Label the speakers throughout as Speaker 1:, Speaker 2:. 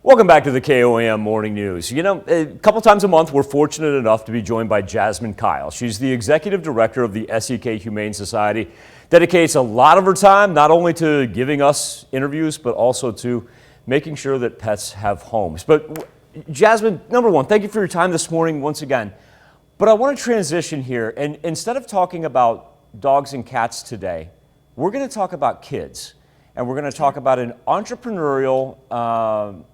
Speaker 1: Welcome back to the KOAM Morning News. You know, a couple times a month, we're fortunate enough to be joined by Jasmine Kyle. She's the executive director of the SEK Humane Society. Dedicates a lot of her time not only to giving us interviews, but also to making sure that pets have homes. But Jasmine, number one, thank you for your time this morning once again. But I want to transition here, and instead of talking about dogs and cats today, we're going to talk about kids. And we're going to talk about an entrepreneurial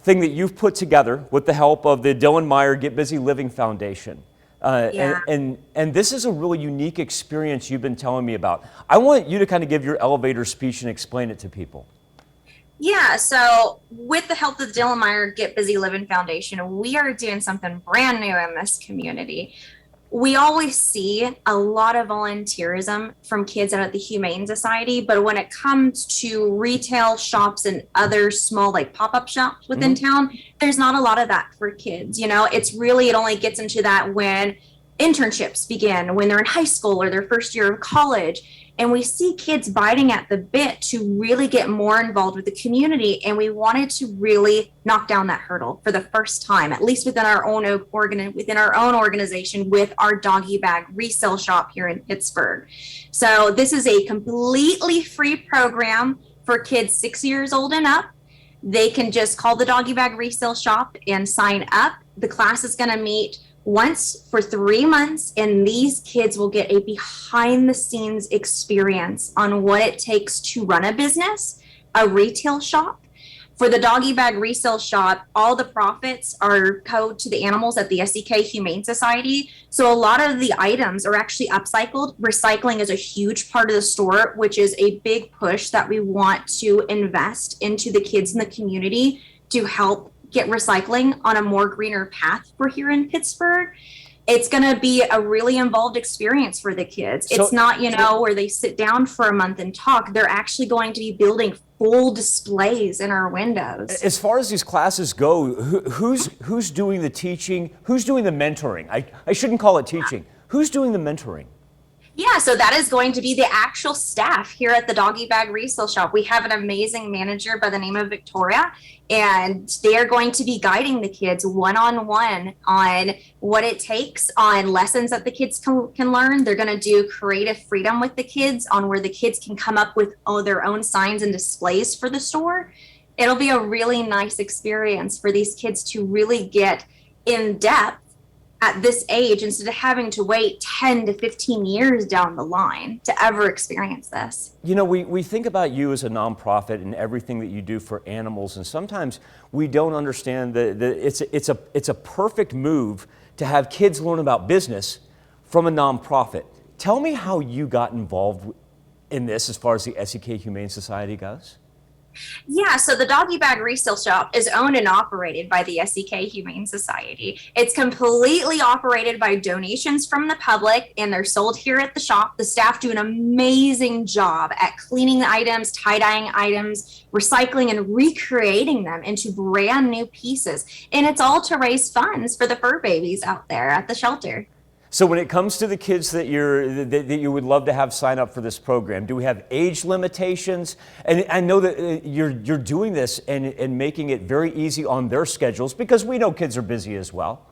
Speaker 1: thing that you've put together with the help of the Dylan Meyer Get Busy Living Foundation. And this is a really unique experience you've been telling me about. I want you to kind of give your elevator speech and explain it to people.
Speaker 2: Yeah, so with the help of the Dylan Meyer Get Busy Living Foundation, we are doing something brand new in this community. We always see a lot of volunteerism from kids out at the Humane Society, but when it comes to retail shops and other small like pop-up shops within town, there's not a lot of that for kids. You know, it only gets into that when internships begin, when they're in high school or their first year of college. And we see kids biting at the bit to really get more involved with the community. And we wanted to really knock down that hurdle for the first time, at least within our own organization with our doggy bag resale shop here in Pittsburgh. So this is a completely free program for kids 6 years old and up. They can just call the doggy bag resale shop and sign up. The class is going to meet once for 3 months, and these kids will get a behind the scenes experience on what it takes to run a business, a retail shop. For the doggy bag resale shop, all the profits are owed to the animals at the SEK Humane Society. So a lot of the items are actually upcycled. Recycling is a huge part of the store, which is a big push that we want to invest into the kids in the community to help get recycling on a more greener path for here in Pittsburgh. It's going to be a really involved experience for the kids. It's not, where they sit down for a month and talk. They're actually going to be building full displays in our windows.
Speaker 1: As far as these classes go, who's doing the teaching? Who's doing the mentoring? I shouldn't call it teaching. Who's doing the mentoring?
Speaker 2: Yeah, so that is going to be the actual staff here at the doggy bag resale shop. We have an amazing manager by the name of Victoria, and they are going to be guiding the kids one-on-one on what it takes, on lessons that the kids can learn. They're going to do creative freedom with the kids on where the kids can come up with their own signs and displays for the store. It'll be a really nice experience for these kids to really get in depth at this age instead of having to wait 10 to 15 years down the line to ever experience this.
Speaker 1: You know, we think about you as a nonprofit and everything that you do for animals, and sometimes we don't understand that it's a perfect move to have kids learn about business from a nonprofit. Tell me how you got involved in this as far as the SEK Humane Society goes.
Speaker 2: Yeah, so the doggy bag resale shop is owned and operated by the SEK Humane Society. It's completely operated by donations from the public, and they're sold here at the shop. The staff do an amazing job at cleaning the items, tie-dyeing items, recycling, and recreating them into brand new pieces. And it's all to raise funds for the fur babies out there at the shelter.
Speaker 1: So when it comes to the kids that you would love to have sign up for this program, do we have age limitations? And I know that you're doing this and making it very easy on their schedules, because we know kids are busy as well.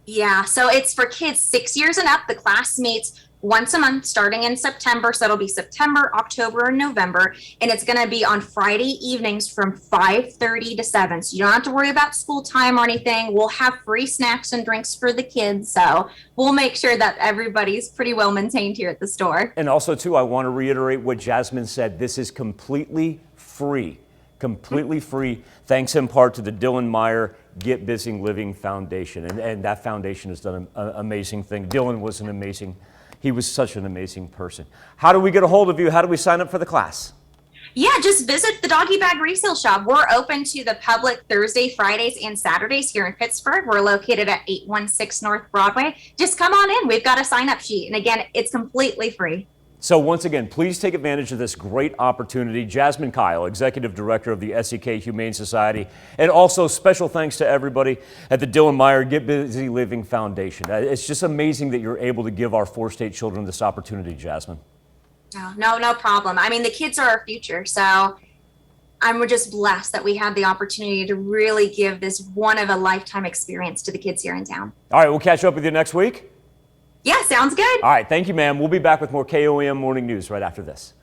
Speaker 2: Yeah, so it's for kids 6 years and up. The class meets once a month starting in September. So it'll be September, October, and November. And it's going to be on Friday evenings from 5:30 to 7. So you don't have to worry about school time or anything. We'll have free snacks and drinks for the kids. So we'll make sure that everybody's pretty well maintained here at the store.
Speaker 1: And also, too, I want to reiterate what Jasmine said. This is completely free. Completely free, thanks in part to the Dylan Meyer Get Busy Living Foundation. And that foundation has done an amazing thing. Dylan was he was such an amazing person. How do we get a hold of you? How do we sign up for the class?
Speaker 2: Yeah, just visit the doggy bag resale shop. We're open to the public Thursday, Fridays, and Saturdays here in Pittsburgh. We're located at 816 North Broadway. Just come on in. We've got a sign-up sheet. And again, it's completely free.
Speaker 1: So once again, please take advantage of this great opportunity. Jasmine Kyle, Executive Director of the SEK Humane Society, and also special thanks to everybody at the Dylan Meyer Get Busy Living Foundation. It's just amazing that you're able to give our four-state children this opportunity, Jasmine.
Speaker 2: No problem. I mean, the kids are our future, so I'm just blessed that we had the opportunity to really give this one of a lifetime experience to the kids here in town.
Speaker 1: All right, we'll catch up with you next week.
Speaker 2: Yeah, sounds good.
Speaker 1: All right, thank you, ma'am. We'll be back with more KOAM Morning News right after this.